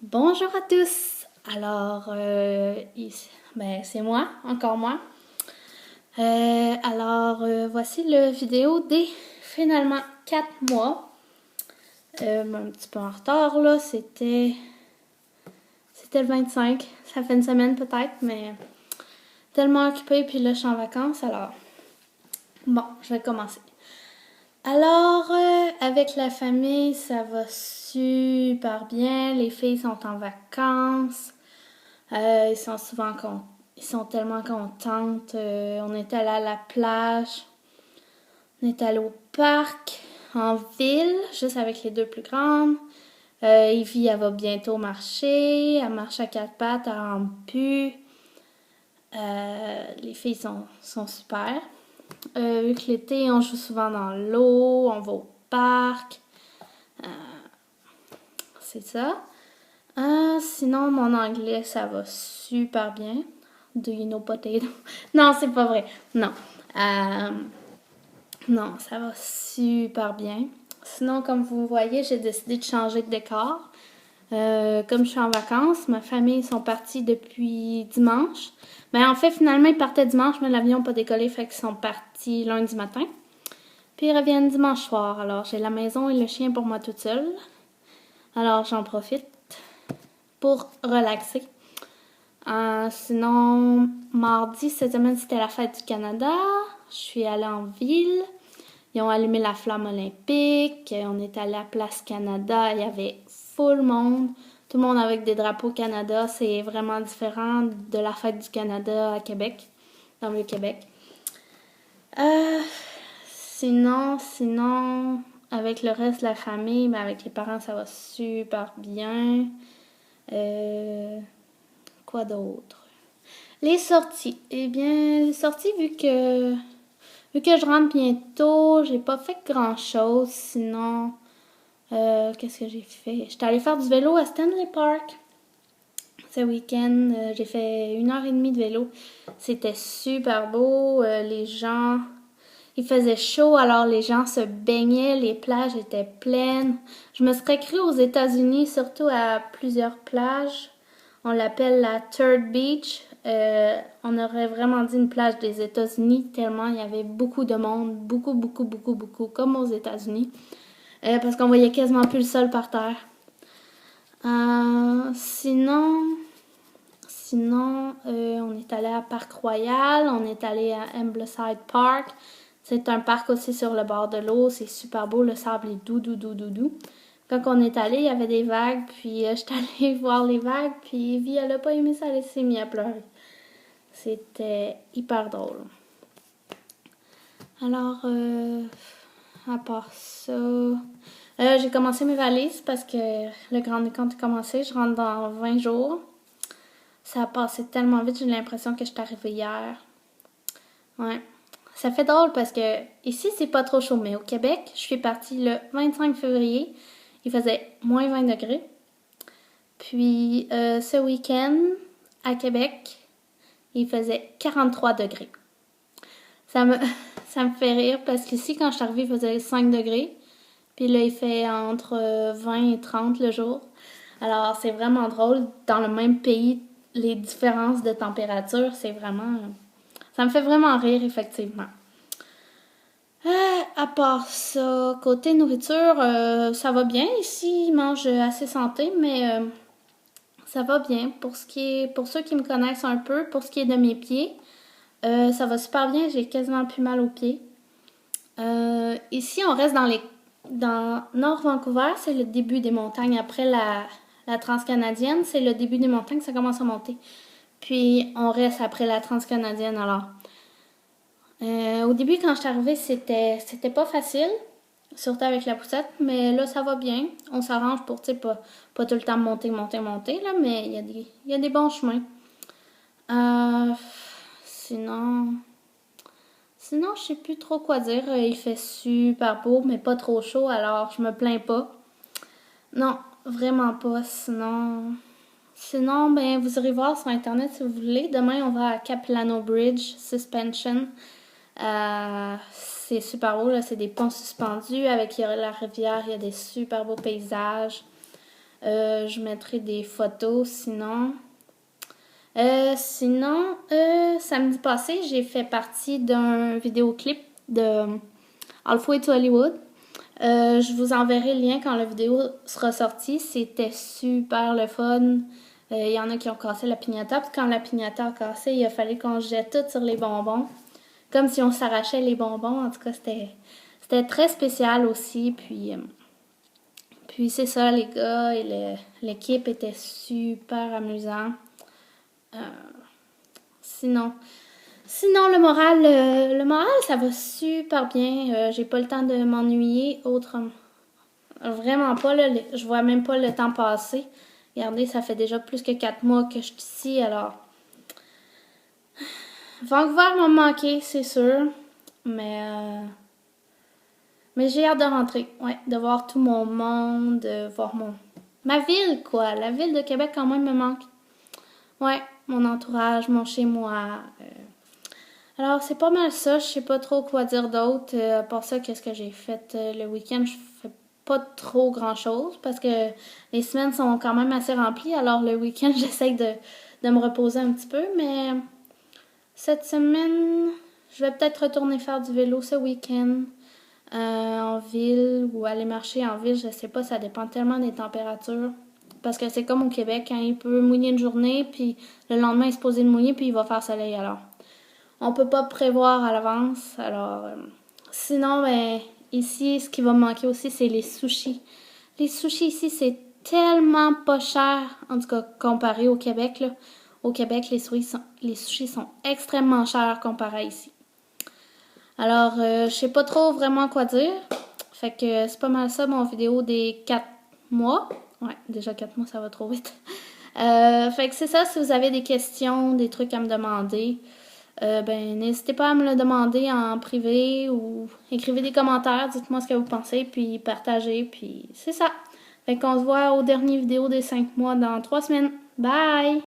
Bonjour à tous. Alors, c'est moi, encore moi. Voici la vidéo des finalement 4 mois. Un petit peu en retard là, c'était le 25. Ça fait une semaine peut-être, mais tellement occupée puis là je suis en vacances alors. Bon, je vais commencer. Alors, avec la famille, ça va super bien. Les filles sont en vacances. Ils sont tellement contentes. On est allé à la plage. On est allé au parc, en ville, juste avec les deux plus grandes. Evie, elle va bientôt marcher. Elle marche à quatre pattes, elle rampe plus. Les filles sont super. Vu que l'été, on joue souvent dans l'eau, on va au parc. C'est ça. Sinon, mon anglais, ça va super bien. Do you know potato? Non, c'est pas vrai. Non. Euh, non, ça va super bien. Sinon, comme vous voyez, j'ai décidé de changer de décor. Comme je suis en vacances, ma famille sont partis depuis dimanche. Mais en fait, finalement, ils partaient dimanche, mais l'avion n'a pas décollé, fait qu'ils sont partis lundi matin. Puis ils reviennent dimanche soir. Alors, j'ai la maison et le chien pour moi toute seule. Alors, j'en profite pour relaxer. Sinon, mardi, cette semaine, c'était la fête du Canada. Je suis allée en ville. Ils ont allumé la flamme olympique. On est allé à Place Canada. Il y avait full monde. Tout le monde avec des drapeaux Canada. C'est vraiment différent de la fête du Canada à Québec, dans le Québec. Sinon, avec le reste de la famille, mais avec les parents, ça va super bien. Quoi d'autre? Les sorties. Eh bien, les sorties, vu que je rentre bientôt, j'ai pas fait grand-chose. Sinon, qu'est-ce que j'ai fait? J'étais allée faire du vélo à Stanley Park ce week-end. J'ai fait 1 heure et demie de vélo. C'était super beau. Les gens... Il faisait chaud, alors les gens se baignaient. Les plages étaient pleines. Je me serais cru aux États-Unis, surtout à plusieurs plages. On l'appelle la Third Beach. On aurait vraiment dit une plage des États-Unis, tellement il y avait beaucoup de monde, beaucoup, beaucoup, beaucoup, beaucoup, comme aux États-Unis, parce qu'on voyait quasiment plus le sol par terre. Sinon, on est allé à Parc Royal, on est allé à Ambleside Park. C'est un parc aussi sur le bord de l'eau, c'est super beau, le sable est doux, doux, doux, doux, doux. Quand on est allé, il y avait des vagues, puis j'étais allée voir les vagues, puis Evie, elle a pas aimé ça, elle s'est mise à pleurer. C'était hyper drôle. Alors, à part ça, j'ai commencé mes valises parce que le grand décompte a commencé. Je rentre dans 20 jours. Ça a passé tellement vite, j'ai l'impression que je suis arrivée hier. Ouais. Ça fait drôle parce que ici, c'est pas trop chaud, mais au Québec, je suis partie le 25 février. Il faisait moins 20 degrés. Puis, ce week-end, à Québec, il faisait 43 degrés. Ça me, ça me fait rire parce qu'ici, quand je suis arrivée, il faisait 5 degrés. Puis là, il fait entre 20 et 30 le jour. Alors, c'est vraiment drôle. Dans le même pays, les différences de température, c'est vraiment... Ça me fait vraiment rire, effectivement. À part ça, côté nourriture, ça va bien. Ici, ils mangent assez santé, mais ça va bien. Pour ceux qui me connaissent un peu, pour ce qui est de mes pieds, ça va super bien. J'ai quasiment plus mal aux pieds. Ici, on reste dans Nord Vancouver, c'est le début des montagnes. Après la transcanadienne, c'est le début des montagnes, ça commence à monter. Puis, on reste après la transcanadienne, alors. Au début, quand je suis arrivée, c'était pas facile, surtout avec la poussette, mais là, ça va bien. On s'arrange pour, tu sais, pas tout le temps monter, monter, monter, là, mais il y a des bons chemins. Euh, sinon, Sinon, je sais plus trop quoi dire. Il fait super beau, mais pas trop chaud, alors je me plains pas. Non, vraiment pas. Sinon, ben, vous irez voir sur Internet si vous voulez. Demain, on va à Capilano Bridge Suspension. C'est super beau, là. C'est des ponts suspendus avec la rivière. Il y a des super beaux paysages. Je mettrai des photos sinon. Samedi passé, j'ai fait partie d'un vidéoclip de All the Way to Hollywood. Je vous enverrai le lien quand la vidéo sera sortie. C'était super le fun. Il y en a qui ont cassé la piñata. Puis quand la piñata a cassé, il a fallu qu'on se jette tout sur les bonbons. Comme si on s'arrachait les bonbons. En tout cas, c'était très spécial aussi. Puis c'est ça, les gars et l'équipe était super amusant. Sinon, le moral, ça va super bien. J'ai pas le temps de m'ennuyer autrement. Vraiment pas, là, je vois même pas le temps passer. Regardez, ça fait déjà plus que 4 mois que je suis ici, alors... Vancouver m'a manqué, c'est sûr, mais j'ai hâte de rentrer, ouais, de voir tout mon monde, de voir ma ville, quoi. La ville de Québec, quand même, me manque. Ouais, mon entourage, mon chez-moi. Alors, c'est pas mal ça. Je sais pas trop quoi dire d'autre. À part ça, qu'est-ce que j'ai fait le week-end? Je fais pas trop grand-chose parce que les semaines sont quand même assez remplies. Alors, le week-end, j'essaie de me reposer un petit peu. Mais cette semaine, je vais peut-être retourner faire du vélo ce week-end en ville ou aller marcher en ville. Je sais pas, ça dépend tellement des températures. Parce que c'est comme au Québec, hein, il peut mouiller une journée, puis le lendemain, il se pose de mouiller, puis il va faire soleil alors. On peut pas prévoir à l'avance. Alors, sinon, ben, ici, ce qui va me manquer aussi, c'est les sushis. Les sushis ici, c'est tellement pas cher, en tout cas, comparé au Québec, là. Au Québec, les sushis sont extrêmement chers comparé à ici. Alors, je sais pas trop vraiment quoi dire. Fait que c'est pas mal ça, mon vidéo des 4 mois. Ouais, déjà 4 mois, ça va trop vite. Fait que c'est ça, si vous avez des questions, des trucs à me demander, ben n'hésitez pas à me le demander en privé ou écrivez des commentaires, dites-moi ce que vous pensez, puis partagez, puis c'est ça. Fait qu'on se voit aux dernières vidéos des 5 mois dans 3 semaines. Bye!